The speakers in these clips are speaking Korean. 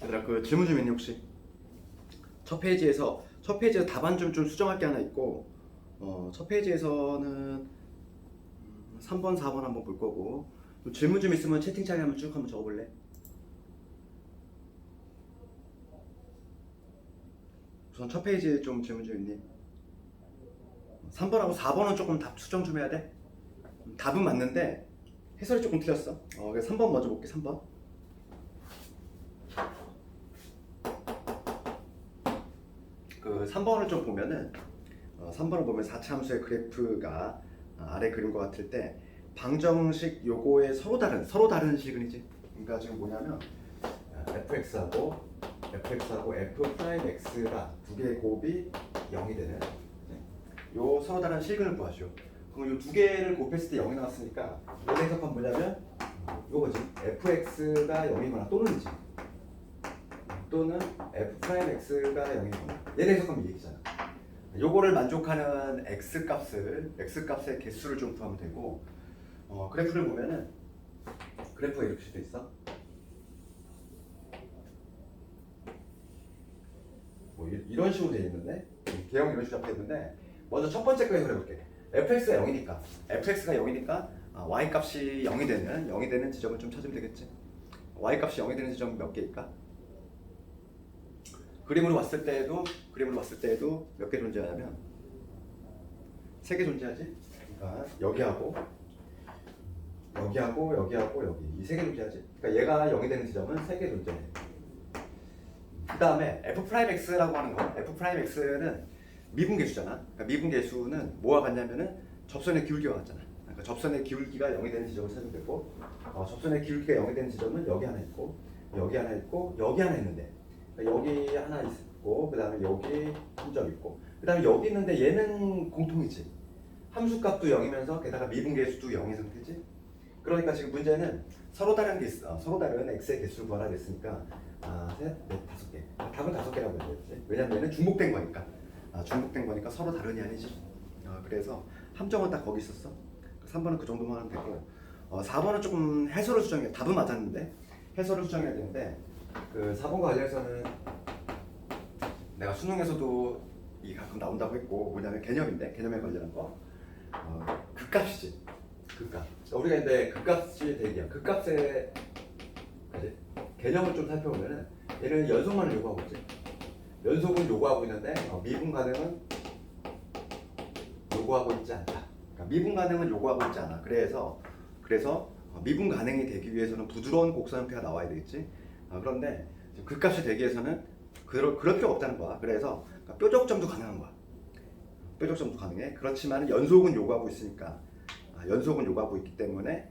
얘들아 그 질문 좀 있니 혹시? 첫 페이지에서 답안 좀 수정할 게 하나 있고 첫 페이지에서는 3번 4번 한번 볼 거고 질문 좀 있으면 채팅창에 한번 쭉 한번 적어볼래? 우선 첫 페이지에 좀 질문 좀 있니? 3번하고 4번은 조금 답 수정 좀 해야 돼? 답은 맞는데 해설이 조금 틀렸어. 그래서 3번 먼저 볼게. 3번. 그 3번을 좀 보면은 3번을 보면 4차 함수의 그래프가 아래 그림과 같을 때 방정식 요거의 서로 다른 식은이지. 그러니까 지금 뭐냐면 fx하고 f 프라임 x가 두 개의 곱이 0이 되는 요 서로 다른 실근을 구하시오. 그럼 요 두 개를 곱했을 때 0이 나왔으니까 얘 해석하면 뭐냐면 요거지. fx가 0이거나 또는 f 프라임 x가 0이거나 얘를 해석하면 이 얘기잖아. 요거를 만족하는 x값의 개수를 좀 구하면 되고 그래프를 보면은 그래프가 이렇게 돼 있어. 뭐 이런 식으로 돼 있는데 개형 이런 식으로 잡혀 있는데 먼저 첫 번째 거 해볼게. fx가 0이니까 y 값이 0이 되는 지점을 좀 찾으면 되겠지. y 값이 0이 되는 지점 몇 개일까? 그림으로 봤을 때에도 몇 개 존재하냐면 세 개 존재하지. 그러니까 여기 이 세 개 존재하지. 그러니까 얘가 0이 되는 지점은 세 개 존재해. 그 다음에 f 프라임 x라고 하는 거, f 프라임 x는 미분계수잖아. 그러니까 미분계수는 뭐와 같냐면은 접선의 기울기와 같잖아. 그러니까 접선의 기울기가 0이 되는 지점을 찾으면 되고, 접선의 기울기가 0이 되는 지점은 여기 하나 있고, 여기 하나 있는데, 그러니까 여기 하나 있고, 그 다음에 여기 한 점 있고, 그 다음에 여기 있는데 얘는 공통이지. 함수값도 0이면서 게다가 미분계수도 0인 상태지. 그러니까 지금 문제는 서로 다른 x의 개수를 구하라 그랬으니까 셋, 넷, 다섯 개. 답은 다섯 개라고 해야 되지. 왜냐면 얘는 중복된 거니까. 중복된 거니까 서로 다른이 아니지. 그래서 함정은 딱 거기 있었어. 3번은 그 정도만 하면 되고 4번은 조금 해설을 수정해. 답은 맞았는데 해설을 수정해야 되는데 그 4번과 관련해서는 내가 수능에서도 이 가끔 나온다고 했고 뭐냐면 개념에 관련한 거 극값이지. 극값. 우리가 근데 극값이 대기야. 극값의 개념을 좀 살펴보면은 얘는 연속만을 요구하고 있지. 연속은 요구하고 있는데 미분 가능은 요구하고 있지 않다. 그러니까 미분 가능은 요구하고 있지 않아. 그래서 미분 가능이 되기 위해서는 부드러운 곡선 형태가 나와야 되겠지. 그런데 극값이 되기 위해서는 그럴 필요가 없다는 거야. 그래서 뾰족점도 가능한 거야. 뾰족점도 가능해. 그렇지만 연속은 요구하고 있으니까 연속은 요구하고 있기 때문에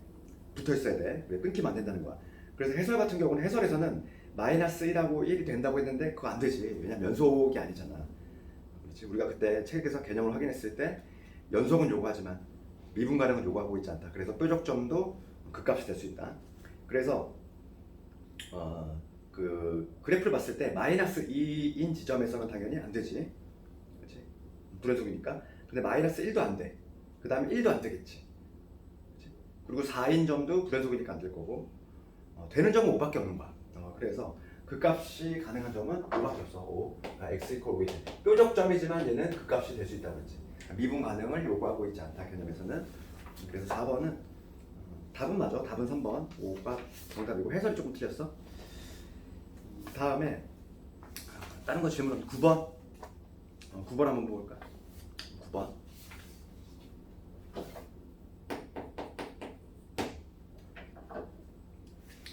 붙어 있어야 돼. 왜 끊기면 안 된다는 거야. 그래서 해설 같은 경우는 해설에서는 마이너스 1하고 1이 된다고 했는데 그거 안 되지. 왜냐면 연속이 아니잖아. 그렇지. 우리가 그때 책에서 개념을 확인했을 때 연속은 요구하지만 미분 가능은 요구하고 있지 않다. 그래서 뾰족점도 극값이 될 수 있다. 그래서 그 그래프를 봤을 때 마이너스 2인 지점에서는 당연히 안 되지. 그렇지. 불연속이니까. 근데 마이너스 1도 안 돼. 그 다음에 1도 안 되겠지. 그렇지? 그리고 4인 점도 불연속이니까 안 될 거고 되는 점은 5밖에 없는 거야. 그래서 그 값이 가능한 점은 5밖에 없어. 5. 그러니까 x equal 5. 뾰족점이지만 얘는 그 값이 될 수 있다고 했지. 미분 가능을 요구하고 있지 않다 개념에서는. 그래서 4번은 답은 맞아. 답은 3번. 5가 정답이고 해설이 조금 틀렸어. 다음에 다른 거 질문 없는 9번. 9번 한번 볼까? 9번.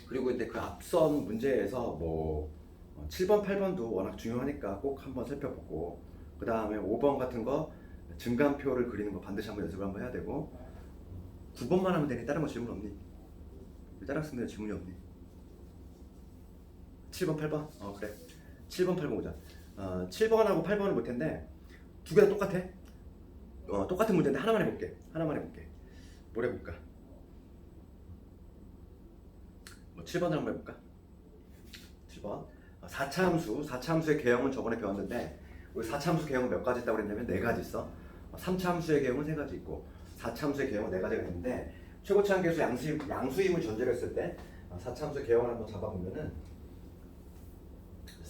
그리고 근데 그 앞선 문제에서 뭐 7번, 8번도 워낙 중요하니까 꼭 한번 살펴보고 그 다음에 5번 같은 거 증감표를 그리는 거 반드시 한번 연습을 한번 해야 되고 9번만 하면 되니 다른 거 질문 없니? 다른 학생들 질문이 없니? 7번, 8번? 그래 7번, 8번 보자. 7번하고 8번은 볼 텐데 두 개 다 똑같아. 똑같은 문제인데 하나만 해볼게. 뭘 해볼까? 7번을 한번 해볼까? 7번 4차 함수의 개형은 저번에 배웠는데 우리 4차 함수 개형은 몇 가지 있다고 그랬냐면 4가지 있어. 3차 함수의 개형은 3가지 있고 4차 함수의 개형은 4가지가 있는데 최고차항 계수 양수임을 전제로 했을 때 4차 함수의 개형을 한번 잡아보면은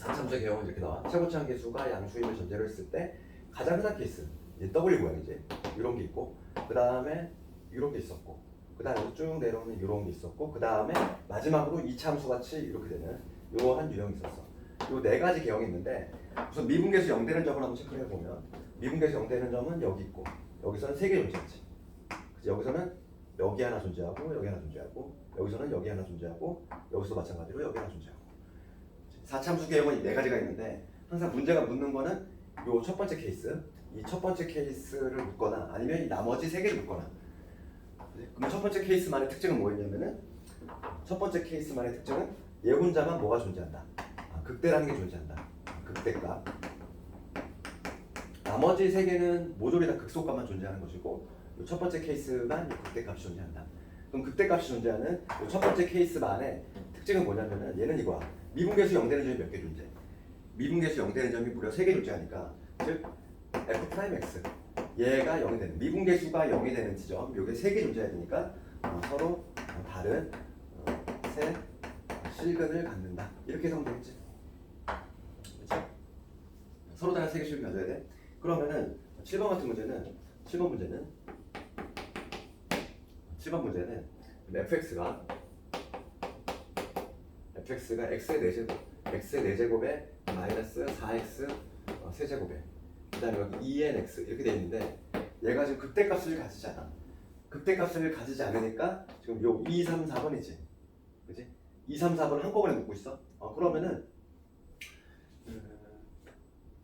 4참수의 개형은 이렇게 나와. 최고차항 계수가 양수임을 전제로 했을 때 가장 흔한 케이스 W 모양이지. 이런 게 있고 그 다음에 이런 게 있었고 그 다음에 쭉 내려오는 이런 게 있었고 그 다음에 마지막으로 이차함수 같이 이렇게 되는 요한 유형이 있었어. 요 네 가지 개형이 있는데 우선 미분계수 0되는 점을 한번 체크를 해보면 미분계수 0되는 점은 여기 있고 여기서는 3개 존재하지. 그래서 여기서는 여기 하나 존재하고 여기 하나 존재하고 여기서는 여기 하나 존재하고 여기서도 마찬가지로 여기 하나 존재하고 4참수 개형은 네 가지가 있는데 항상 문제가 묻는 거는 요 첫 번째 케이스 이 첫 번째 케이스를 묻거나 아니면 이 나머지 세 개를 묻거나. 그럼 첫 번째 케이스만의 특징은 뭐였냐면은 첫 번째 케이스만의 특징은 얘 혼자만 뭐가 존재한다. 극대라는 게 존재한다. 극대값. 나머지 세 개는 모조리 다 극소값만 존재하는 것이고 이 첫 번째 케이스만 이 극대값이 존재한다. 그럼 극대값이 존재하는 이 첫 번째 케이스만의 특징은 뭐냐면은 얘는 이거야. 미분계수 0되는 점이 몇 개 존재? 미분계수 0되는 점이 무려 3개 존재하니까 즉 F'X 얘가 0이 되는 미분계수가 0이 되는 지점 요게 3개 존재해야 되니까 서로 다른 세 실근을 갖는다. 이렇게 해석하면 되겠지. 그렇죠? 서로 다른 3개 실근 가져야 돼. 그러면은 7번 같은 문제는 7번 문제는 fx가 x의 4제곱 x의 4제곱에 마이너스 4x 세제곱에 그 다음에 여기 2nx 이렇게 돼 있는데 얘가 지금 극대값을 가지지 않아. 극대값을 가지지 않으니까 지금 요 2, 3, 4번이지. 그치? 2, 3, 4번 한꺼번에 묶고 있어. 그러면은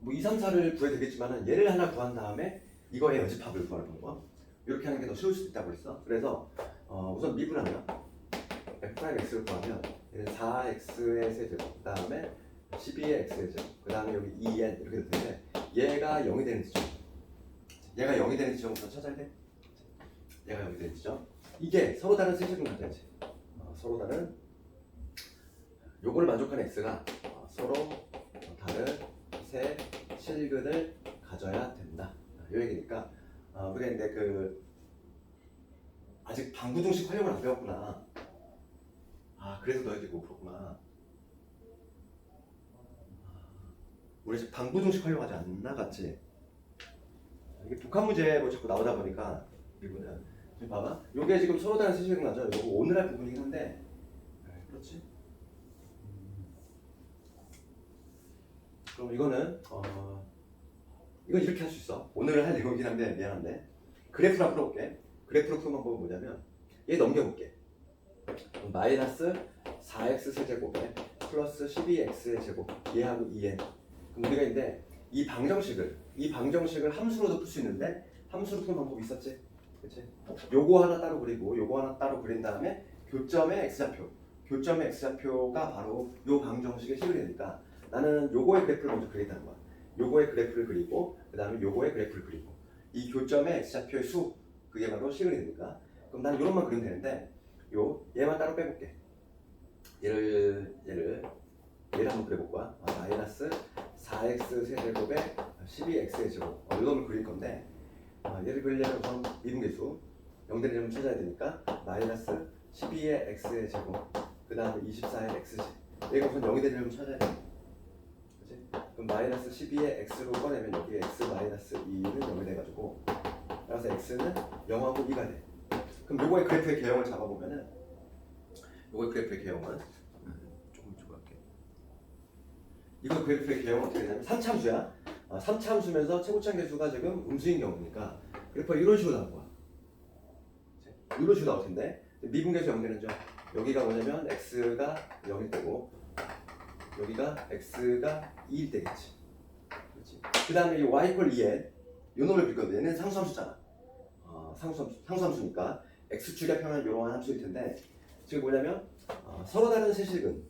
뭐 2, 3, 4를 구해야 되겠지만은 얘를 하나 구한 다음에 이거의 연집합을 구하는 방법. 이렇게 하는 게 더 쉬울 수도 있다고 그랬어. 그래서 우선 미분하면 f'x를 구하면 얘는 4x의 세제곱 그 다음에 12의 x의 제곱 그 다음에 여기 2n 이렇게 될 텐데 얘가 0이 되는 지점 얘가 0이 되는 지점부터 찾아야 돼. 얘가 0이 되는 지점 이게 서로 다른 세제곱을 가져야지. 서로 다른 요거를 만족하는 x가 서로 다른 세 실근을 가져야 된다. 요 얘기니까 우리가 근데 그 아직 방구등식 활용을 안 배웠구나. 그래서 너희들이 뭐 그렇구나. 우리 지금 방구등식 활용하지 않나 같지? 이게 북한 문제로 자꾸 나오다 보니까 이거는 지금 봐봐. 요게 지금 서로 다른 세실근 나죠. 요거 오늘 할 부분이긴 한데 그렇지? 그럼 이거는 이건 이렇게 할 수 있어. 오늘 할 내용이긴 한데 미안한데 그래프로 풀어볼게. 그래프로 푸는 방법은 뭐냐면 얘 넘겨볼게. 마이너스 4x 세제곱에 플러스 12x의 제곱 얘하고 2n. 그럼 우리가 이제 이 방정식을 함수로도 풀 수 있는데 함수로 푸는 방법이 있었지? 그치? 요거 하나 따로 그리고 요거 하나 따로 그린 다음에 교점의 x좌표가 바로 요 방정식의 식이 되니까 나는 요거의 그래프를 먼저 그리겠다는 거야. 요거의 그래프를 그리고 그 다음에 요거의 그래프를 그리고 이 교점의 x좌표의 수 그게 바로 식이 되니까 그럼 나는 요런만 그리면 되는데 얘만 따로 빼볼게. 얘를 한번 그려볼 거야. 마이너스 4x 세제곱에 12x의 제곱 이 놈을 그릴 건데 얘를 그리려면 우선 미분계수 0되는 점을 찾아야 되니까 마이너스 12의 x의 제곱 그 다음에 24의 x지. 얘가 우선 0이 되는 점을 찾아야 돼. 그치? 그럼 마이너스 12의 x로 꺼내면 여기 x 마이너스 2는 0이 돼가지고 그래서 x는 0하고 2가 돼. 그럼 요거의 그래프의 개형을 잡아보면은 요거의 그래프의 개형은 조금 할게. 이거 그래프의 개형은 어떻게 되냐면 3참수야. 3참수면서 최고차항 계수가 지금 음수인 경우니까 그래프가 이런 식으로 나올 거야. 이런 식으로 나올 텐데 미분계수 0되는 점 여기가 뭐냐면 x가 0일 때고 여기가 x가 2일 때겠지. 그렇지. 그 다음에 이 y = 2n 요 놈을 빌거든. 얘는 상수함수잖아. 상수함수니까 x축의 평은 이러한 함수일 텐데 지금 뭐냐면 서로 다른 세실근을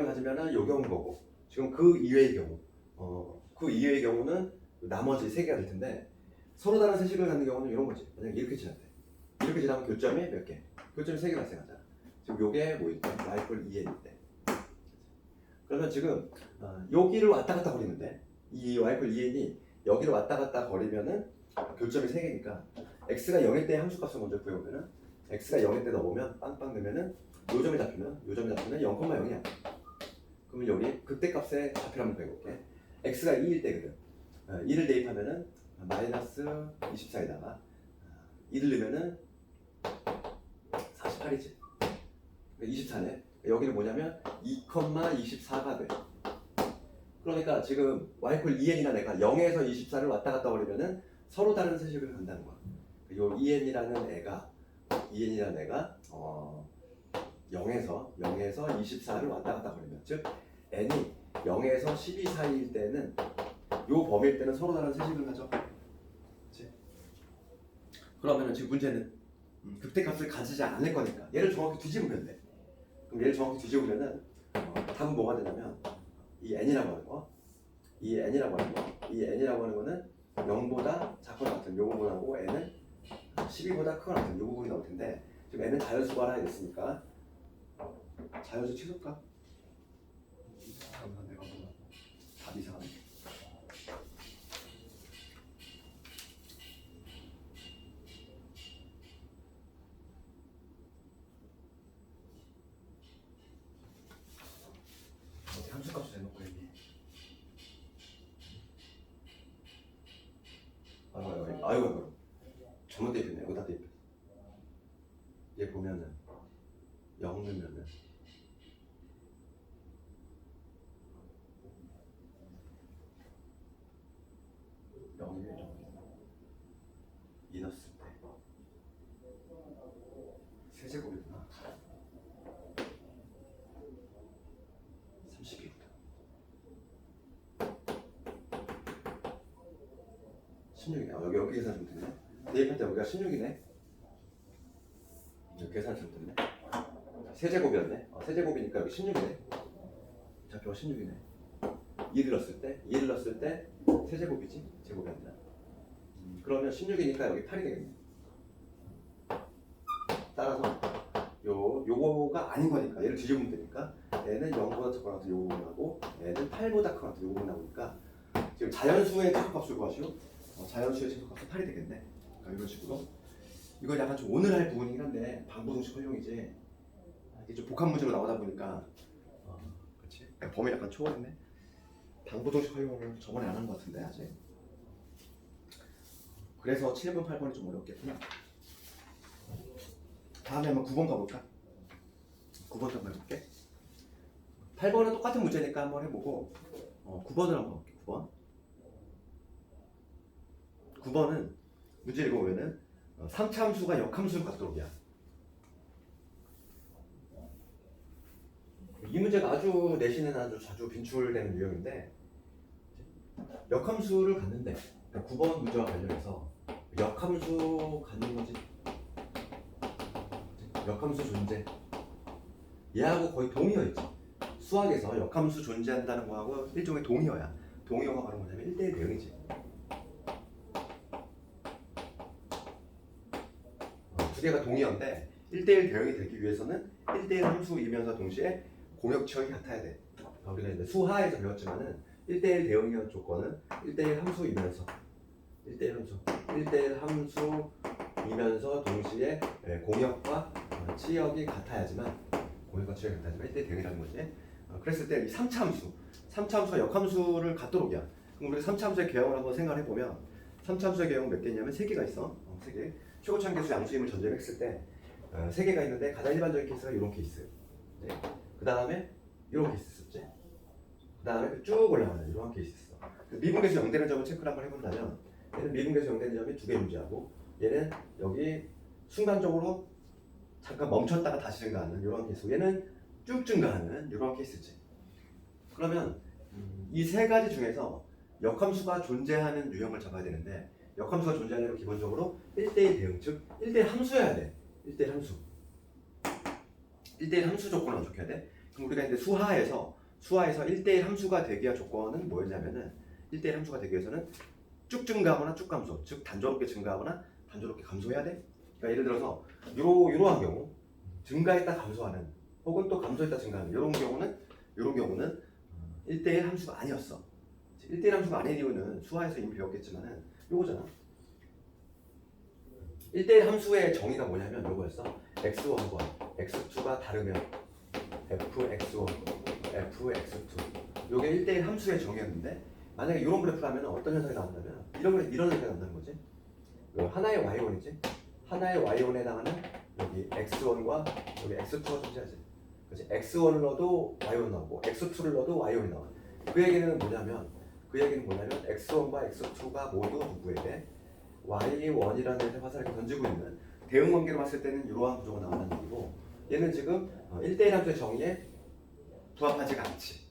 가지면은 요 경우인 거고 지금 그 이외의 경우는 나머지 세 개가 될 텐데 서로 다른 세실근을 갖는 경우는 이런 거지. 만약에 이렇게 지났대. 이렇게 지나면 교점이 몇 개? 교점이 3개 발생하잖아. 지금 요게 뭐일 때? y = 2n일 때. 그러면 지금 여기를 왔다 갔다 거리는데 이 y = 2n이 여기를 왔다 갔다 거리면은 교점이 3개니까 x가 0일 때 함수값을 먼저 구해보면은 x가 0일 때 넣어보면 빵빵 넣으면은 요 점이 잡히면 0,0이야. 그러면 여기 극대값의 좌표를 한번 배워볼게. x가 2일 때거든. 2를 대입하면은 마이너스 24에다가 2를 넣으면은 48이지. 24네. 여기는 뭐냐면 2,24가 돼. 그러니까 지금 y 콜 2n이나 내가 0에서 24를 왔다 갔다 버리면은 서로 다른 세식을 간다는 거야. 요 2n이라는 애가 0에서 24를 왔다 갔다 버리면, 즉 n이 0에서 12 사이일 때는, 요 범위일 때는 서로 다른 세식을 가져. 그치? 그러면은 지금 문제는 극대값을 가지지 않을 거니까 얘를 정확히 뒤집으면 돼. 그럼 얘를 정확히 뒤집으면은 답은 뭐가 되냐면 이 n이라고 하는 거, 이 n이라고 하는 거는 0보다 작거나 같은 요 부분하고 n은 12보다 크거나 같은 요 부분이 나올 텐데, 지금 n은 자연수가 하나 있으니까 자연수 취소할까? 내가 뭐가 답이 이상하네. 어디 함수값을 대놓고 했니? 아이고 잘못 대입했네. 여기다 대입했어. 얘 보면은 0 넣으면은 0이래. 2 넣었을 때 세제곱이구나. 32보다 16이네. 여기 계산 잘못했네. 대입할 때 여기가 16이네. 여기 계산 잘못했네. 세제곱이었네. 세제곱이니까 여기 16이네. 좌표가 16이네. 2를 넣었을 때 세제곱이지, 제곱이 아니라. 그러면 16이니까 여기 8이 되겠네. 따라서 요거가 아닌 거니까 얘를 뒤집으면 되니까 얘는 0보다 작거나 같은 요 부분하고 얘는 8보다 크거나 같은 요 부분 나오니까 지금 자연수의 최소값을 구하시오. 자연수의 최소값은 8이 되겠네. 그러니까 이런 식으로. 이건 약간 좀 오늘 할 부분이긴 한데 방부동식 활용이지. 이게 좀 복합 문제로 나오다 보니까 그렇지. 범위 약간 초월했네. 방부동식 활용을 저번에 안 한 것 같은데 아직. 그래서 7번, 8번이 좀 어렵겠구나. 다음에 한번 9번 가볼까? 9번 한번 해볼게. 8번은 똑같은 문제니까 한번 해보고 9번을 한번 볼게. 9번은 문제 읽어보면은 3차 함수가 역함수를 갖도록이야. 이 문제가 아주 내신에는 아주 자주 빈출되는 유형인데, 역함수를 갖는데 9번 문제와 관련해서 역함수 갖는 거지. 역함수 존재. 얘하고 거의 동의어 있지. 수학에서 역함수 존재한다는 거하고 일종의 동의어야. 동의어가 바로 뭐냐면 1대1 대응이지. 두 개가 동의어인데 1대1 대응이 되기 위해서는 1대1 함수이면서 동시에 공역치역이 같아야 돼. 우리가 이제 수하에서 배웠지만은 1대1 대응이라는 조건은 1대1 함수이면서 1대1 함수이면서 동시에 공역과 치역이 같아야지만, 공역과 치역이 같아야지만 1대1 대응이라는 거지. 그랬을 때 이 3차 함수가 역함수를 갖도록이야. 그럼 우리가 3차 함수의 개형을 한번 생각해 보면 3차 함수의 개형은 몇 개냐면 3개가 있어. 3개. 최고차항 계수 양수임을 전제를 했을 때 3개가 있는데 가장 일반적인 케이스가 이런 케이스. 네. 그 다음에 이런 케이스 있었지. 그 다음에 쭉 올라가는 이런 케이스 있어. 미분계수 0되는 점을 체크를 한번 해본다면, 얘는 미분계수 0되는 점이 2개 존재하고, 얘는 여기 순간적으로 잠깐 멈췄다가 다시 증가하는 이런 케이스, 얘는 쭉 증가하는 이런 케이스지. 그러면 이 세 가지 중에서 역함수가 존재하는 유형을 잡아야 되는데, 역함수가 존재하려면 기본적으로 1대1 대응, 즉 1대1 함수여야 돼. 1대1 함수. 1대1 함수 조건을 만족해야 돼. 그럼 우리가 이제 수하에서 1대1 함수가 되기 위한 조건은 뭐였냐면은, 1대1 함수가 되기 위해서는 쭉 증가하거나 쭉 감소, 즉 단조롭게 증가하거나 단조롭게 감소해야 돼. 그러니까 예를 들어서 이러한 경우, 증가했다 감소하는, 혹은 또 감소했다 증가하는 이런 경우는 1대1 함수가 아니었어. 1대1 함수가 아닌 이유는 수하에서 이미 배웠겠지만은 요거잖아. 1대1 함수의 정의가 뭐냐면 요거였어. x1과 x2가 다르면 fx1, fx2 요게 1대1 함수의 정의였는데 만약에 이런 그래프라면 어떤 현상이 나온다면 이런 현상이 나온다는 거지. 하나의 y1이지 하나의 y1에 해당하는 여기 x1과 여기 x2가 존재하지. 그렇지? x1을 넣어도 y1 나오고 x2를 넣어도 y1이 나와. 그 얘기는 뭐냐면 x1과 x2가 모두 누구에게 y1이라는 화살을 던지고 있는 대응 관계로 봤을 때는 이러한 구조가 나온다는 얘기고 얘는 지금 1대1 함수의 정의에 부합하지가 않지.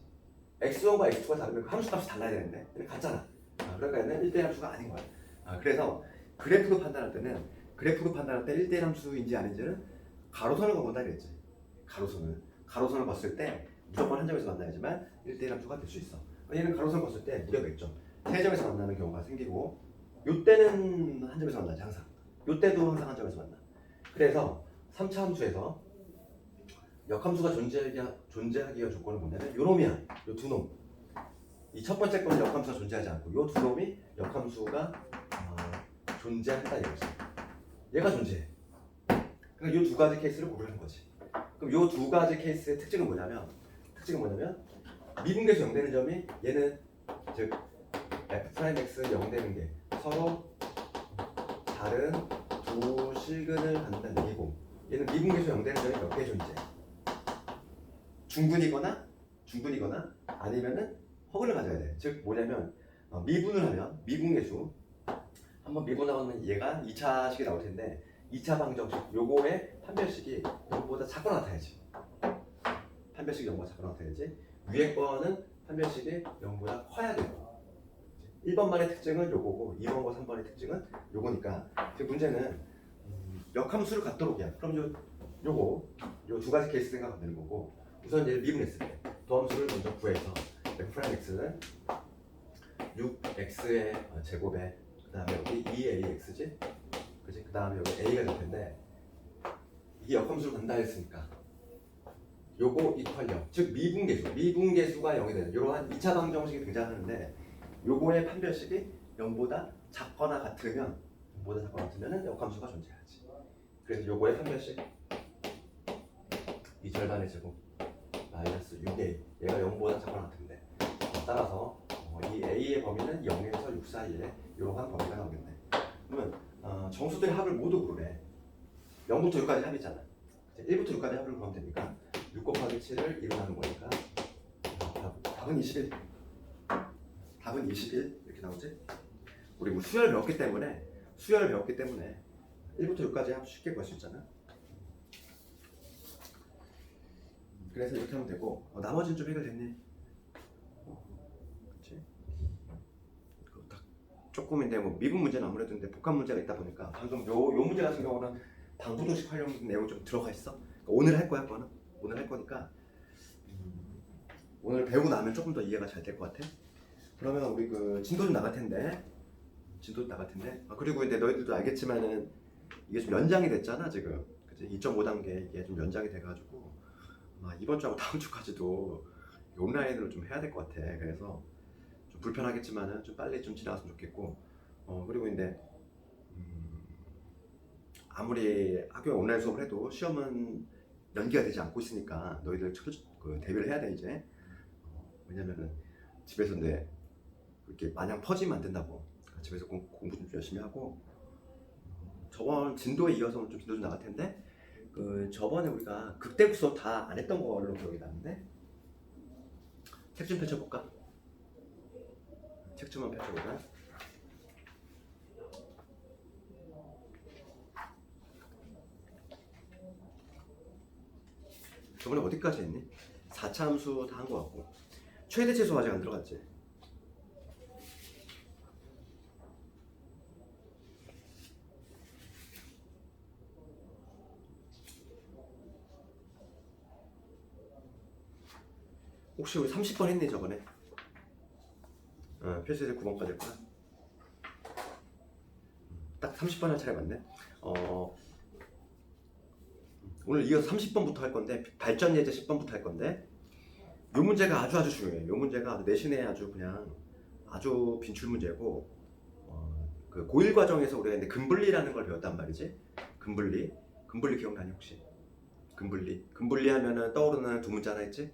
x1과 x2가 다르면 그 함수 값이 달라야 되는데 얘는 같잖아. 그러니까 얘는 1대1 함수가 아닌 거야. 그래서 그래프로 판단할 때 1대1 함수인지 아닌지는 가로선을 그어본다 그랬지. 가로선을 봤을 때 무조건 한 점에서 만나야지만 1대1 함수가 될 수 있어. 얘는 가로선을 봤을 때 무려 몇 점? 3점에서 만나는 경우가 생기고 요때는 한 점에서 만나지 항상. 요때도 항상 한 점에서 만나. 그래서 3차 함수에서 역함수가 존재하기가 조건은 뭐냐면 요놈이야. 요 두 놈. 이 첫 번째 거는 역함수가 존재하지 않고 요 두 놈이 역함수가 존재한다 이거지. 얘가 존재해. 그러니까 요 두 가지 케이스를 고르는 거지. 그럼 요 두 가지 케이스의 특징은 뭐냐면 미분계수 0되는 점이 얘는 즉 f'x 0되는 게 서로 다른 두 실근을 갖는다는 얘기고 얘는 미분계수 0되는 점이 몇 개 존재? 중분이거나 아니면은 허근을 가져야 돼. 즉 뭐냐면 미분을 하면 미분계수 한번 미분하면 얘가 2차식이 나올 텐데 2차 방정식 요거의 판별식이 0보다 작거나 같아야지. 판별식이 0보다 작거나 같아야지. 위에 거는 판별식이 0보다 커야 돼요. 1번만의 특징은 요거고 2번과 3번의 특징은 요거니까 지금 문제는 역함수를 갖도록이야. 그럼 요 두 가지 케이스 생각하면 되는 거고 우선 얘를 미분했을 때 도함수를 먼저 구해서 f'x는 6x의 제곱에 그 다음에 여기 2ax지? 그치? 그 다음에 여기 a가 될 텐데 이게 역함수를 간다 했으니까 요거 이퀄0 즉 미분계수가 0이 되는 이러한 2차 방정식이 등장하는데 요거의 판별식이 0보다 작거나 같으면 역함수가 존재하지. 그래서 요거의 판별식 이 절반의 제곱 마이너스 6a 얘가 0보다 작거나 같은데 따라서 이 a의 범위는 0에서 6 사이에 이러한 범위가 나오겠네. 그러면 정수들의 합을 모두 구르래. 0부터 6까지 합이잖아. 1부터 6까지 합을 구하면 되니까 6 곱하기 7을 1로 하는 거니까 답은 21. 답은 21 이렇게 나오지? 우리 뭐 수열을 배웠기 때문에 1부터 6까지 합 쉽게 구할 수 있잖아. 그래서 이렇게 하면 되고 나머지는 좀 해결됐네. 그렇지? 조금인데 뭐 미분 문제는 아무래도 근데 복합 문제가 있다 보니까 방금 요 문제 같은 경우는 방부동식 활용 내용 좀 들어가 있어. 그러니까 오늘 할 거야 그거는. 오늘 할 거니까 오늘 배우고 나면 조금 더 이해가 잘 될 것 같아. 그러면 우리 그 진도 좀 나갈 텐데 그리고 이제 너희들도 알겠지만은 이게 좀 연장이 됐잖아 지금. 그치? 2.5단계 이게 좀 연장이 돼가지고 이번 주하고 다음 주까지도 온라인으로 좀 해야 될 것 같아. 그래서 좀 불편하겠지만은 좀 빨리 좀 지나갔으면 좋겠고 그리고 이제 아무리 학교에 온라인 수업을 해도 시험은 연기가 되지 않고 있으니까 너희들 대비를 해야 돼 이제. 왜냐면은 집에서 근데 이렇게 마냥 퍼지면 안 된다고. 집에서 공부 좀 열심히 하고 저번 진도에 이어서 좀 진도 좀 나갈 텐데 저번에 우리가 극대부 수업 다 안 했던 걸로 기억이 나는데 책 좀 펼쳐볼까? 책 좀만 펼쳐볼까? 저번에 어디까지 했니? 4차 함수 다 한 거 같고 최대치수 아직 안 들어갔지? 혹시 우리 30번 했니 저번에? 필수제 9번까지 했구나. 딱 30번 할 차례 맞네. 오늘 이어서 30번부터 할 건데 발전 예제 10번부터 할 건데 요 문제가 아주 중요해. 요 문제가 내신에 아주 빈출 문제고 그 고1 과정에서 우리가 근데 근분리라는 걸 배웠단 말이지. 근분리 기억나니 혹시? 근분리 하면은 떠오르는 두 문자 하나 있지?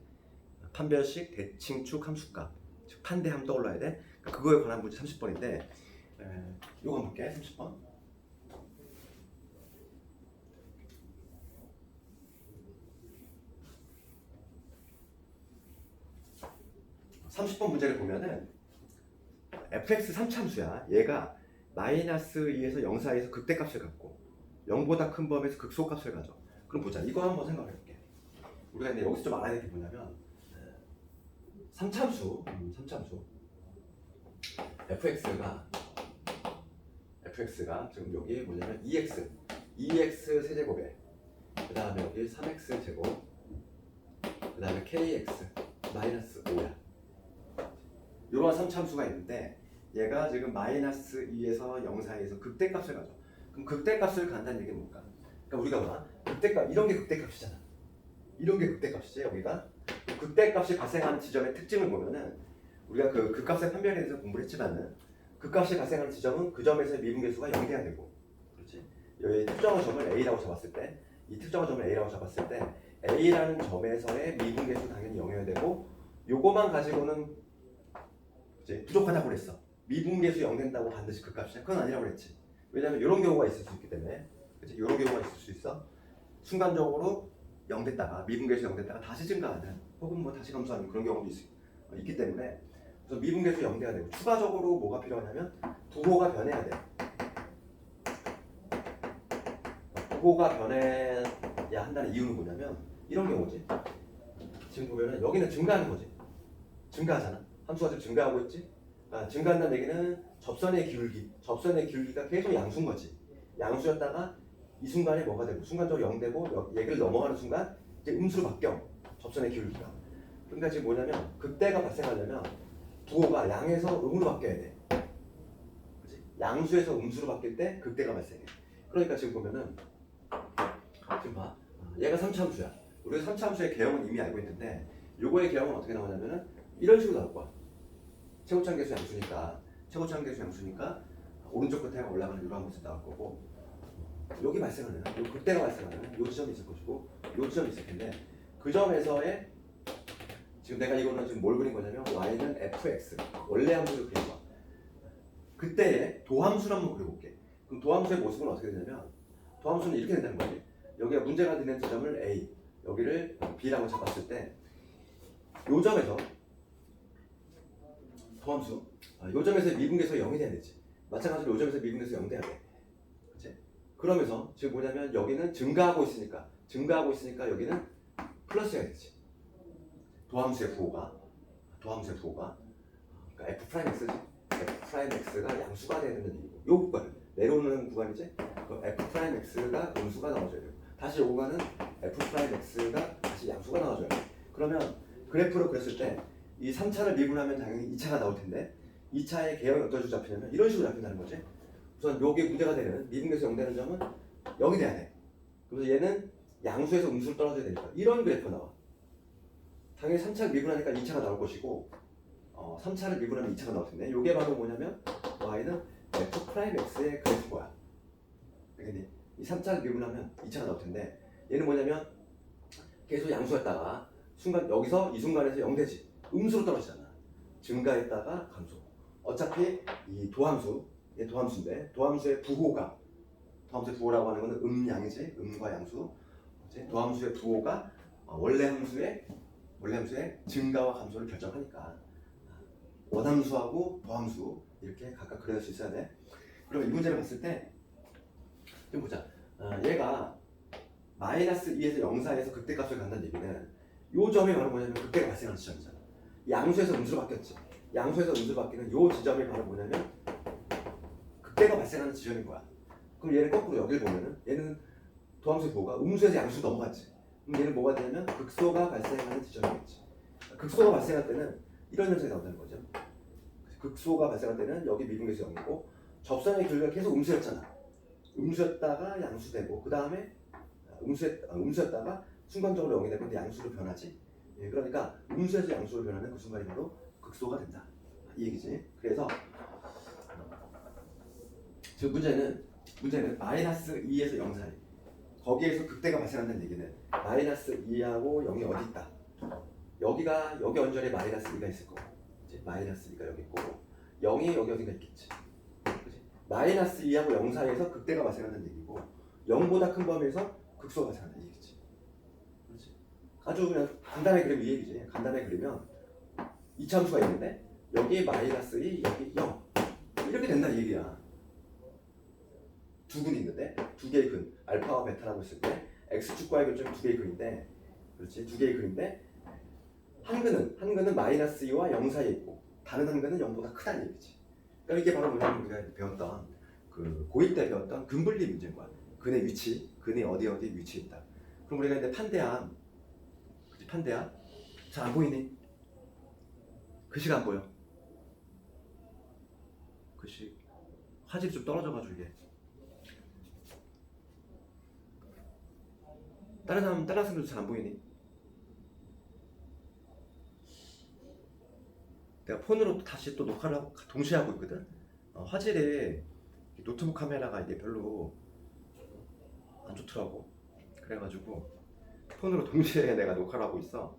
판별식 대칭축 함수값, 즉 판대함 떠올라야 돼. 그러니까 그거에 관한 문제 30번인데 요거 한번 볼게. 30번. 30번 문제를 보면은 fx 3참수야. 얘가 마이너스 2에서 0 사이에서 극대값을 갖고 0보다 큰 범위에서 극소값을 가져. 그럼 보자. 이거 한번 생각해 볼게. 우리가 근데 여기서 좀 알아야 될 게 뭐냐면 3참수 fx가 지금 여기 뭐냐면 2x 세제곱에 그 다음에 여기 3x 제곱 그 다음에 kx 마이너스 5야. 이러한 3참수가 있는데 얘가 지금 마이너스 2에서 0 사이에서 극대값을 가져. 그럼 극대값을 간다는 얘기는 뭘까? 그러니까 우리가 봐. 극대값, 이런 게 극대값이잖아. 이런 게 극대값이지. 여기가 극대값이 발생하는 지점의 특징을 보면은 우리가 그 극값의 판별에 대해서 공부를 했지만은 극값이 발생하는 지점은 그 점에서의 미분계수가 0이 돼야 되고, 그렇지? 여기 특정한 점을 A라고 잡았을 때, 이 특정한 점을 A라고 잡았을 때 A라는 점에서의 미분계수 당연히 0이어야 되고, 요거만 가지고는 이제 부족하다고 그랬어. 미분계수 0 된다고 반드시 극값이냐? 그건 아니라고 그랬지. 왜냐면 이런 경우가 있을 수 있기 때문에, 그렇지? 이런 경우가 있을 수 있어. 순간적으로 0 됐다가 미분계수 0 됐다가 다시 증가하는 혹은 뭐 다시 감소하는 그런 경우도 있기 때문에 그래서 미분계수 0 돼야 되고 추가적으로 뭐가 필요하냐면 부호가 변해야 돼. 부호가 변해야 한다는 이유는 뭐냐면 이런 경우지. 지금 보면은 여기는 증가하는 거지. 증가하잖아. 함수가 지금 증가하고 있지. 증가한다는 얘기는 접선의 기울기가 계속 양수인 거지. 양수였다가 이 순간에 뭐가 되고 순간적으로 0 되고 얘를 넘어가는 순간 이제 음수로 바뀌어. 접선의 기울기가. 그러니까 지금 뭐냐면 극대가 발생하려면 부호가 양에서 음으로 바뀌어야 돼. 그렇지? 양수에서 음수로 바뀔 때 극대가 발생해. 그러니까 지금 보면은 지금 봐. 얘가 3차함수야. 우리가 3차함수의 개형은 이미 알고 있는데 요거의 개형은 어떻게 나오냐면은 이런 식으로 나올 거야. 최고차항 계수 양수니까 오른쪽 끝에 올라가는 이러한 모습 나올 거고 여기 발생하는 요 극대가 발생하는 요 지점이 있을 것이고 요 지점이 있을 텐데 그 점에서의 지금 내가 이거는 지금 뭘 그린 거냐면 y는 fx 원래 함수를 그린 거야. 그때의 도함수를 한번 그려볼게. 그럼 도함수의 모습은 어떻게 되냐면 도함수는 이렇게 된다는 거지. 여기가 문제가 되는 지점을 A, 여기를 B라고 잡았을 때 요 점에서 도함수 요 점에서 미분계수가 0이 돼야 되지. 마찬가지로 요 점에서 미분계수가 0 돼야 돼. 그치? 그러면서 지금 뭐냐면 여기는 증가하고 있으니까 여기는 플러스여야 되지. 도함수의 부호가 그러니까 F'X지. F'X가 양수가 되는 얘기고 요 구간 내려오는 구간이지. 그 F'X가 음수가 나와줘야 돼요. 다시 요 구간은 F'X가 다시 양수가 나와줘야 돼. 그러면 그래프로 그렸을 때 이 3차를 미분하면 당연히 2차가 나올 텐데 2차의 개형이 어떤 식으로 잡히냐면 이런 식으로 잡힌다는 거지. 우선 요게 문제가 되는 미분계수 0 되는 점은 0이 돼야 돼. 그래서 얘는 양수에서 음수로 떨어져야 되니까 이런 그래프가 나와. 당연히 3차를 미분하니까 2차가 나올 것이고 3차를 미분하면 2차가 나올 텐데 요게 바로 뭐냐면 y는 F'X의 그래프야. 알겠니? 이 3차를 미분하면 2차가 나올 텐데 얘는 뭐냐면 계속 양수였다가 순간 여기서 이 순간에서 0 되지. 음수로 떨어지잖아. 증가했다가 감소. 어차피 이 이게 도함수인데 도함수의 부호라고 하는 거는 양이지. 음과 양수. 도함수의 부호가 원래 함수의 증가와 감소를 결정하니까 원함수하고 도함수 이렇게 각각 그려낼 수 있어야 돼. 그럼 이 문제를 봤을 때 좀 보자. 얘가 마이너스 2에서 0 사이에서 극대값을 간다는 얘기는 요 점이 바로 뭐냐면 극대가 발생하는 지점이잖아. 양수에서 음수로 바뀌었지. 양수에서 음수로 바뀌는 요 지점이 바로 뭐냐면 극대가 발생하는 지점인 거야. 그럼 얘는 거꾸로 여기를 보면은 얘는 도함수의 부호가 음수에서 양수 넘어갔지. 그럼 얘는 뭐가 되냐면 극소가 발생하는 지점이겠지. 극소가 발생할 때는 이런 현상이 나온다는 거죠. 극소가 발생할 때는 여기 미분계수 0이고 접선의 기울기가 계속 음수였잖아. 음수였다가 양수되고 그 다음에 음수였다가 순간적으로 0이 되고 근데 양수로 변하지. 예, 그러니까 음수에서 양수로 변하는 그 순간이 바로 극소가 된다. 이 얘기지. 그래서 지금 문제는 마이너스 2에서 0 사이 거기에서 극대가 발생한다는 얘기는 마이너스 2하고 0이 어디 있다? 여기가 여기 언저리에 마이너스 2가 있을 거고, 그치? 마이너스 2가 여기 있고 0이 여기 어딘가 있겠지. 그치? 마이너스 2하고 0 사이에서 극대가 발생한다는 얘기고 0보다 큰 범위에서 극소가 발생한다는 얘기지. 그렇지? 아주 그냥 간단하게 그리면 이 얘기지. 간단하게 그리면 이차함수가 있는데 여기 마이너스 2, 여기 0 이렇게 된다는 얘기야. 두 근이 있는데 두 개의 근 알파와 베타라고 했을 때 x축과의 교점이 두 개의 근인데, 그렇지? 두 개의 근인데 한 근은 마이너스 2와 0 사이에 있고 다른 한 근은 0보다 크다는 얘기지. 그러니까 이게 바로 뭐냐면 우리가 배웠던 그 고1 때 배웠던 근분리 문제인 거야. 근의 위치, 근이 어디 위치에 있다. 그럼 우리가 이제 판대함, 그치? 판대함 잘 안 보이니? 글씨가 안 보여. 글씨 화질이 좀 떨어져가지고 이게. 다른 사람들도 잘 안 보이니? 내가 폰으로 다시 또 녹화를 하고 동시에 하고 있거든. 화질이 노트북 카메라가 이게 별로 안 좋더라고. 그래가지고 폰으로 동시에 내가 녹화를 하고 있어.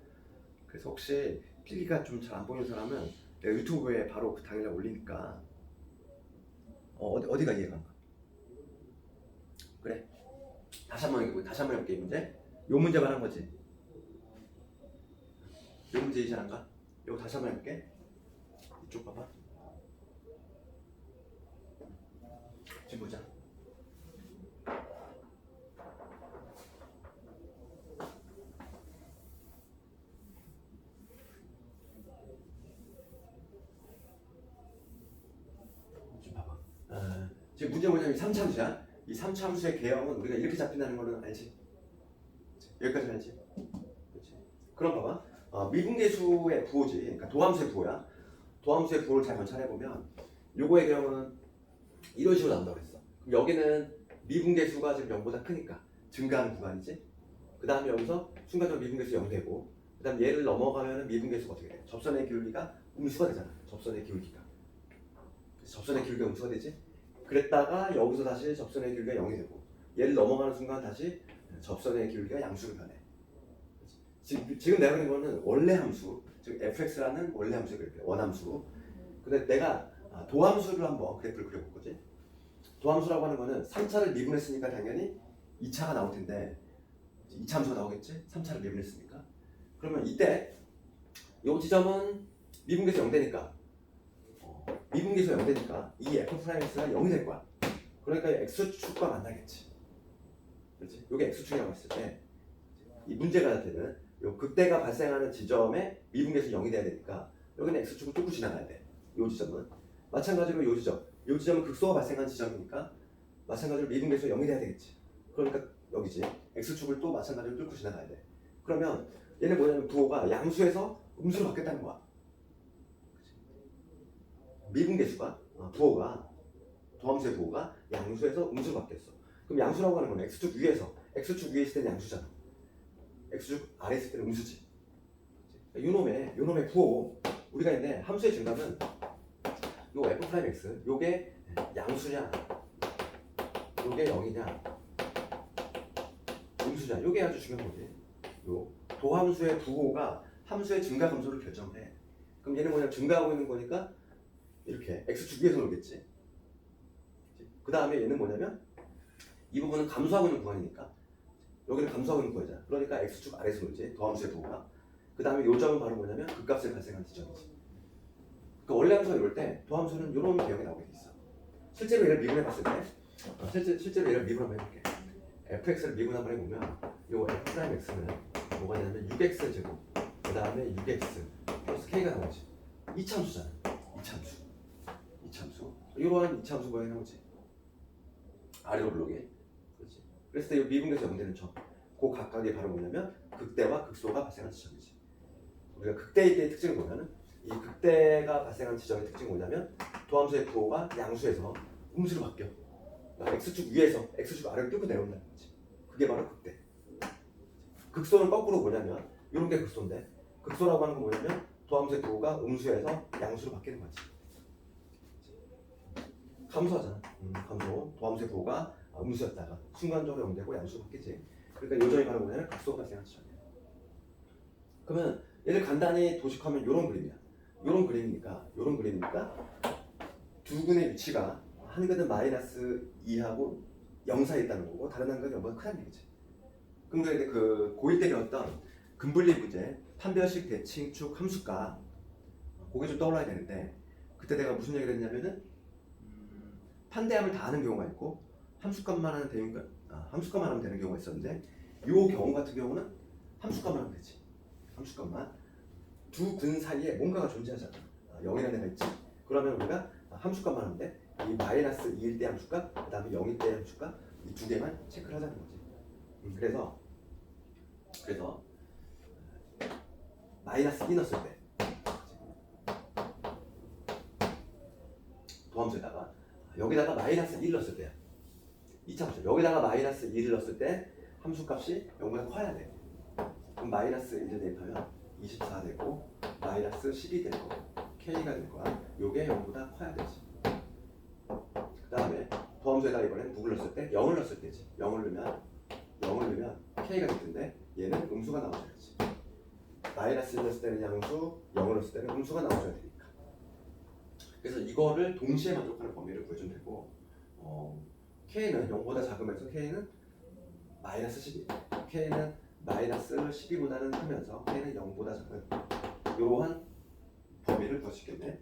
그래서 혹시 필기가 좀 잘 안 보이는 사람은 내가 유튜브에 바로 그 당일날 올리니까 어디가 이해가 안 가? 그래. 다시 한번 해볼게. 이 문제. 요 문제만 한 거지. 요 문제 이해 안 가? 이거 다시 한번 해볼게. 이쪽 봐봐. 지금 보자. 지금 봐봐. 지금 문제 뭐냐면 3차함수야. 이 3차함수의 개형은 우리가 이렇게 잡힌다는 거는 알지? 여기까지 알지? 그렇지. 그럼 봐봐. 미분계수의 부호지. 그러니까 도함수의 부호야. 도함수의 부호를 잘 관찰해보면 요거의 개형은 이런 식으로 나온다고 그랬어. 그럼 여기는 미분계수가 지금 0보다 크니까 증가하는 구간이지. 그 다음에 여기서 순간적으로 미분계수 0 되고, 그 다음 얘를 넘어가면 미분계수가 어떻게 돼? 접선의 기울기가 음수가 되잖아. 접선의 기울기가. 접선의 기울기가 음수가 되지. 그랬다가 여기서 다시 접선의 기울기가 0이 되고, 얘를 넘어가는 순간 다시 접선의 기울기가 양수로 변해. 지금 내가 그린 거는 원래 함수, 즉 fx라는 원래 함수를 그릴게. 원함수. 근데 내가 도함수를 한번 그래프를 그려볼 거지. 도함수라고 하는 거는 3차를 미분했으니까 당연히 2차가 나올 텐데 2차 함수가 나오겠지? 3차를 미분했으니까. 그러면 이때 이 지점은 미분계수 0 되니까 미분계수 0 되니까 이 f'x가 0이 될 거야. 그러니까 x축과 만나겠지. 그렇지? 이게 x축이라고 했을 때 이 문제가 되는 요 극대가 발생하는 지점에 미분계수 0이 돼야 되니까 여기는 x축을 뚫고 지나가야 돼. 이 지점은 마찬가지로 이 지점은 극소가 발생한 지점이니까 마찬가지로 미분계수 0이 돼야 되겠지. 그러니까 여기지. x축을 또 마찬가지로 뚫고 지나가야 돼. 그러면 얘는 뭐냐면 부호가 양수에서 음수로 바뀌었다는 거야. 미분계수가 부호가 도함수의 부호가 양수에서 음수로 바뀌었어. 그럼 양수라고 하는 건 x축 위에 있을 때는 양수잖아. x축 아래에 있을 때는 음수지. 요놈의 부호 우리가 있네. 함수의 증가는 요 f'x 요게 양수냐 요게 0이냐 음수냐 요게 아주 중요한 거지. 요 도함수의 부호가 함수의 증가 감소를 결정해. 그럼 얘는 뭐냐 증가하고 있는 거니까 이렇게 x축 위에서 놀겠지. 그 다음에 얘는 뭐냐면 이 부분은 감소하고 있는 구간이니까 여기는 감소하고 있는 구간이잖아. 그러니까 x축 아래에서 놀지. 도함수의 부호가. 그 다음에 요 점은 바로 뭐냐면 극값을 발생한 지점이지. 그러니까 원래 함수가 이럴 때 도함수는 이런 개형이 나오게 돼 있어. 실제로 얘를 미분해봤을 때 실제로 얘를 미분 한번 해볼게. fx를 미분 한번 해보면 요 f'x는 뭐가 되냐면 6x 제곱 그 다음에 6x 플러스 k가 나오지. 이차함수잖아. 이차함수 이러한 이차함수 모양이 나오지. 아래로 블록에. 그렇지. 그랬을 때 이 미분계수 0 되는 점. 그 각각이 바로 뭐냐면 극대와 극소가 발생한 지점이지. 우리가 극대의 때의 특징은 뭐냐면 이 극대가 발생한 지점의 특징이 뭐냐면 도함수의 부호가 양수에서 음수로 바뀌어. 그러니까 x축 위에서 x축 아래로 뚫고 내려온다는 거지. 그게 바로 극대. 극소는 거꾸로 뭐냐면 이런 게 극소인데 극소라고 하는 건 뭐냐면 도함수의 부호가 음수에서 양수로 바뀌는 거지. 감소하잖아. 감소. 도함수의 부호가 음수였다가 순간적으로 0되고 양수로 바뀌지. 그러니까 요점이 바로 뭐냐면 극소가 발생한 지점이야. 그러면 얘를 간단히 도식하면 이런 그림이야. 이런 그림이니까 두 근의 위치가 한 근은 마이너스 2하고 0 사이에 있다는 거고 다른 한 근은 0보다 크다는 얘기지. 그럼 근데 그 고1 때 배웠던 근분리 문제, 판별식 대칭축 함수가 그게 좀 떠올라야 되는데 그때 내가 무슨 얘기를 했냐면은 판대함을 다 하는 경우가 있고 함수값만 하는 함수값만 하면 되는 경우가 있었는데 이 경우 같은 경우는 함수값만 하면 되지. 함수값만 두 근 사이에 뭔가가 존재하잖아. 0이라는 애가 있지. 그러면 우리가 함수값만 하면 돼. 이 마이너스 2일 때 함수값, 그 다음에 0일 때 함수값 이 두 개만 체크를 하자는 거지. 그래서 마이너스 2 넣었을 때 도함수에다가 여기다가 마이너스 1 넣었을 때야. 2차 함수. 여기다가 마이너스 2를 넣었을 때 함수값이 0보다 커야 돼. 그럼 마이너스 1을 대입하면 24 되고 마이너스 12 될 거고 K가 될 거야. 요게 0보다 커야 되지. 그 다음에 도함수에다가 이번엔 누굴 넣었을 때? 0을 넣었을 때지. 0을 넣으면 K가 될 텐데 얘는 음수가 나와줘야지. 마이너스 1 넣었을 때는 양수, 0을 넣었을 때는 음수가 나와줘야 되니까. 그래서 이거를 동시에 만족하는 범위를 구해주면 되고 K는 0보다 작으면서 K는 마이너스 12 K는 마이너스 12보다는 크면서 K는 0보다 작은 이러한 범위를 구할 수 있겠네.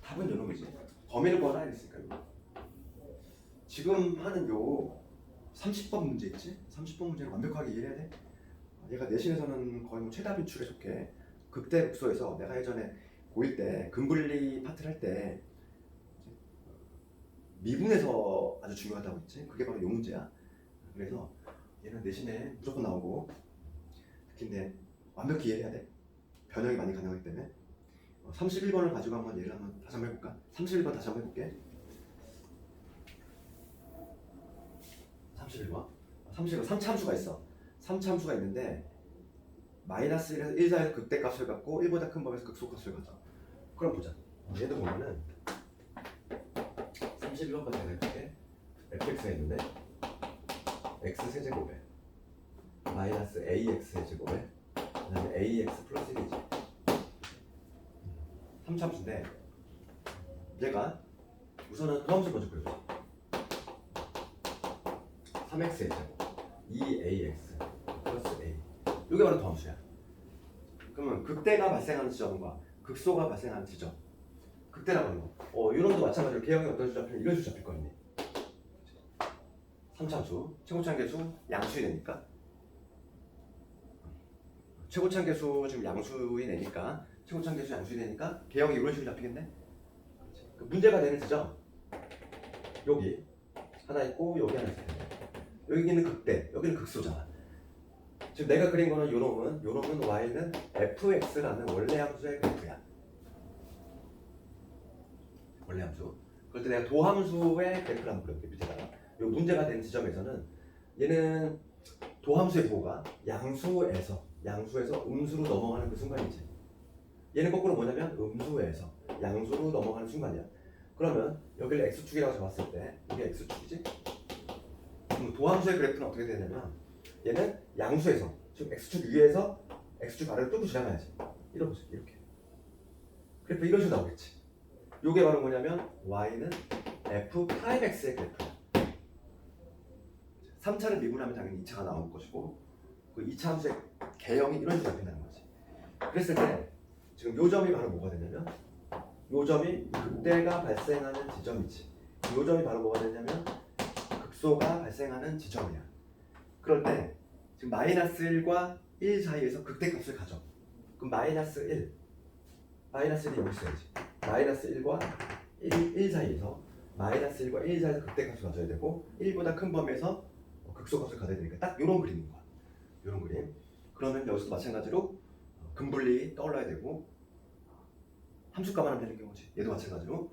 답은 이런 거지. 범위를 구하라 했으니까 이거. 지금 하는 요 30번 문제 있지? 30번 문제를 완벽하게 이해해야 돼. 얘가 내신에서는 거의 뭐 최다 빈출에 좋게 극대 극소에서 내가 예전에 고1 때 근분리 파트를 할 때 미분에서 아주 중요하다고 했지. 그게 바로 이 문제야. 그래서 얘는 내신에 무조건 나오고 특히인데 완벽히 이해해야 돼. 변형이 많이 가능하기 때문에 31번을 가지고 한번 얘를 다시 한번 해볼까? 31번 다시 한번 해볼게. 31번 3차 함수가 있어. 3차 함수가 있는데 마이너스 1에서 1 사이에서 극대값을 갖고 1보다 큰 범위에서 극소값을 가져. 그럼 보자. 얘도 보면은 31번까지 해볼게. fx가 있는데 x 세제곱에 마이너스 ax 세제곱에 그 다음에 ax 플러스 1이지. 3차 함수인데 얘가 우선은 도함수 먼저 그려줘. 3x 세제곱 2ax 플러스 a 이게 바로 도함수야. 그러면 극대가 발생하는 지점과 극소가 발생하는 지점 극대라고 하는 거 이런도 마찬가지로 개형이 어떤 수 잡히면 이런 수 잡힐 거 아니니. 3차함수 최고차항계수 양수이 되니까 최고차항계수 지금 양수이 되니까 최고차항계수 양수이 되니까 개형이 이런 식으로 잡히겠네. 그 문제가 되는 지점 여기 하나 있고 여기 하나 있을 텐데 여기는 극대 여기는 극소잖아. 지금 내가 그린 거는 요놈은 y는 fx라는 원래 함수의 그래프야. 원래 함수. 그럴 때 내가 도함수의 그래프를 한번 그려볼게. 밑에다가 요 문제가 된 지점에서는 얘는 도함수의 부호가 양수에서 음수로 넘어가는 그 순간이지. 얘는 거꾸로 뭐냐면 음수에서 양수로 넘어가는 순간이야. 그러면 여기를 x축이라고 잡았을 때 이게 x축이지? 그럼 도함수의 그래프는 어떻게 되냐면 얘는 양수에서 지금 x축 위에서 x축 아래로 뚫고 지나가야지. 이렇게 그래프 이런 식으로 나오겠지. 요게 바로 뭐냐면 y는 f'x의 그래프야. 3차를 미분하면 당연히 2차가 나올 것이고 그 2차 함수의 개형이 이런 식으로 잡힌다는 거지. 그랬을 때 지금 요 점이 바로 뭐가 되냐면 요 점이 극대가 발생하는 지점이지. 요 점이 바로 뭐가 되냐면 극소가 발생하는 지점이야. 그럴 때 지금 마이너스 1과 1 사이에서 극대값을 가져. 그럼 마이너스 1이 여기 있어야지. 마이너스 1과 1 사이에서 마이너스 1과 1 사이에서 극대값을 가져야 되고 1보다 큰 범위에서 극소값을 가져야 되니까 딱 이런 그림인 거야. 이런 그림. 그러면 여기서도 마찬가지로 근분리 떠올라야 되고 함수값만 하면 되는 경우지. 얘도 마찬가지로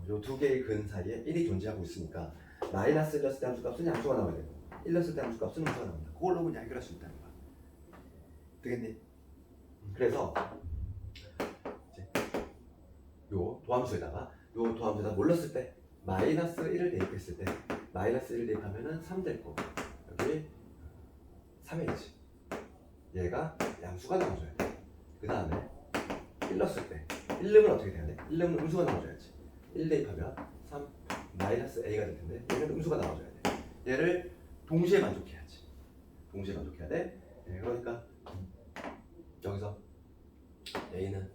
요 두 개의 근 사이에 1이 존재하고 있으니까 마이너스 1 넣었을 때 함수값은 양수가 나와야 되고 1 넣었을 때 함수값은 음수가 나온다. 그걸로 그냥 해결할 수 있다는 거야. 되겠니? 그래서 이제 요 도함수에다가 뭘 넣었을 때 마이너스 1을 대입했을 때 마이너스 1을 대입하면은 3 될 거고 여기 3H. 얘가 양수가 나와줘야 돼. 그 다음에 1 넣었을 때 1름은 어떻게 돼야 돼? 1름은 음수가 나와줘야지. 1 대입하면 3 마이너스 A가 될 텐데 얘는 음수가 나와줘야 돼. 얘를 동시에 만족해야지. 동시에 만족해야 돼. 네, 그러니까 여기서 A는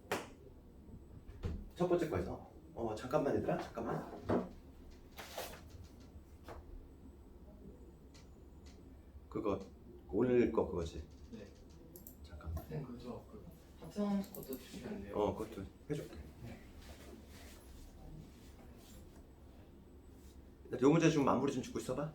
첫 번째 거에서 잠깐만 얘들아 잠깐만. 그거 오늘 거 그거지. 네. 잠깐만. 선생님 그저 그 합성 것도 주시면 안 돼요? 그것도 해줄게. 요 문제 좀 마무리 좀 짓고 있어봐.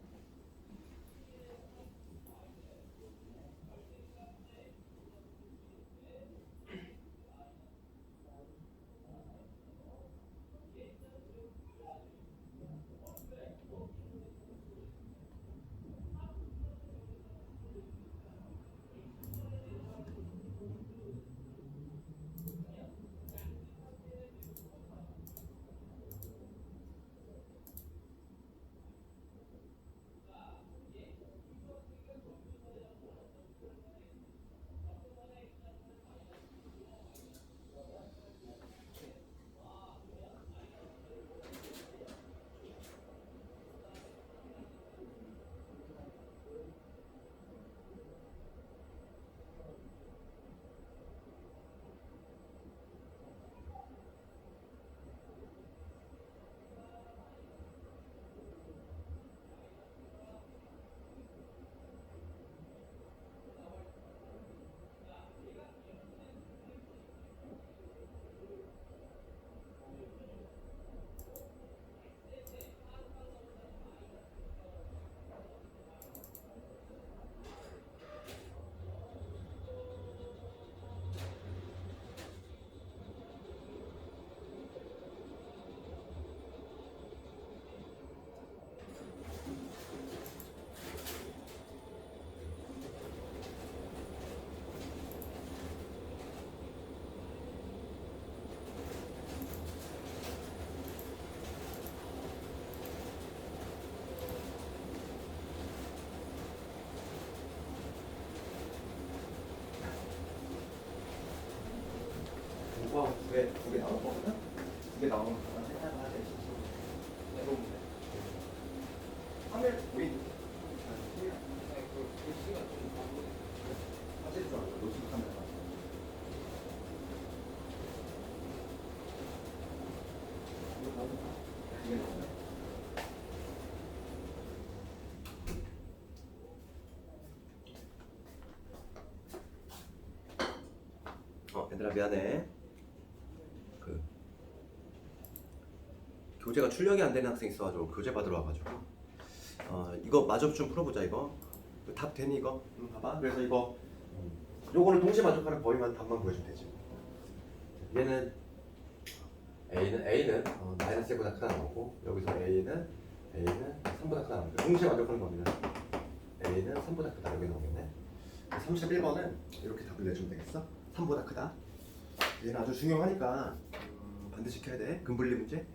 공부하고 두개 나올 거거든? 두 개 나오면 그만 생각을 하자. 너무 네. 3일 우리 그 글씨가 좀 바꾸네. 화질이 좀 노트북 카메라. 이거 나오면 이게 나오네. 얘들아 미안해. 그 교재가 출력이 안 되는 학생이 있어가지고 교재 받으러 와가지고 이거 마저 좀 풀어보자. 이거 답 되니 이거? 봐봐. 그래서 이거 요거는 동시에 만족하는 범위만 답만 보여주면 되지. 얘는 A는 마이너스 1보다 크다 나오고, 여기서 A는 3보다 크다 나오고, 동시에 만족하는 범위는 A는 3보다 크다 여기 나오겠네. 31번은 이렇게 답을 내주면 되겠어. 3보다 크다. 얘는 아주 중요하니까 반드시 켜야 돼. 근분리 문제.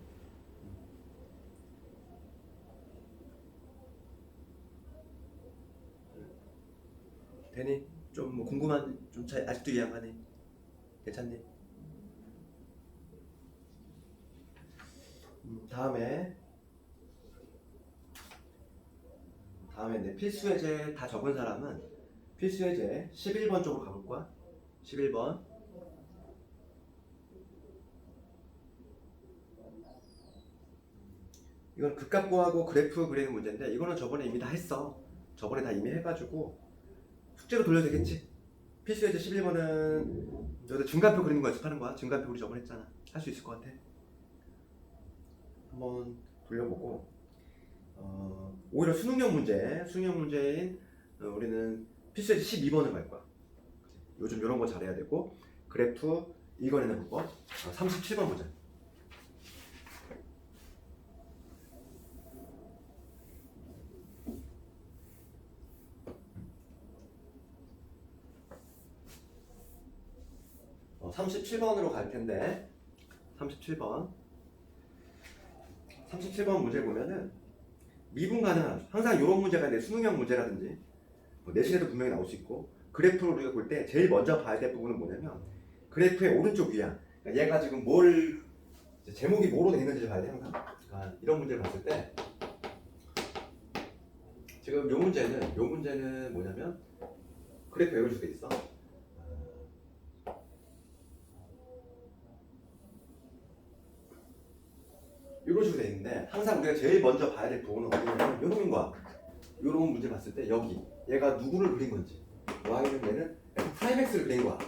되니? 좀 뭐 궁금한 좀 아직도 이해 안 가니? 괜찮니? 다음에 내 필수 예제 다 적은 사람은 필수 예제 11번 쪽으로 가볼 거야. 11번. 이건 극값 구하고 그래프 그리는 문제인데 이거는 저번에 이미 다 했어. 저번에 다 이미 해가지고 숙제로 돌려도 되겠지? 필수 예제 11번은 여기다 중간표 그리는 거 연습하는 거야. 중간표 우리 저번에 했잖아. 할 수 있을 것 같아. 한번 돌려보고 오히려 수능형 문제인 우리는 필수 예제 12번을 갈 거야. 요즘 이런 거 잘해야 되고 그래프 읽어내는 거 37번 보자. 어, 37번으로 갈 텐데 37번 문제 보면은 미분 가능한 항상 이런 문제가 내 수능형 문제라든지 뭐 내신에도 분명히 나올 수 있고 그래프를 우리가 볼 때 제일 먼저 봐야 될 부분은 뭐냐면 그래프의 오른쪽 위야. 그러니까 얘가 지금 뭘 이제 제목이 뭐로 돼 있는지 봐야 돼 항상. 그러니까 이런 문제를 봤을 때 지금 요 문제는 뭐냐면 그래프 외울 수도 있어. 이런 식으로 돼 있는데 항상 우리가 제일 먼저 봐야 될 부분은 어디냐면 요런 거야. 요런 문제 봤을 때 여기 얘가 누구를 그린 건지 y는 얘는 f'x를 그린 거야.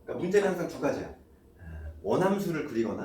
그러니까 문제는 항상 두 가지야. 원함수를 그리거나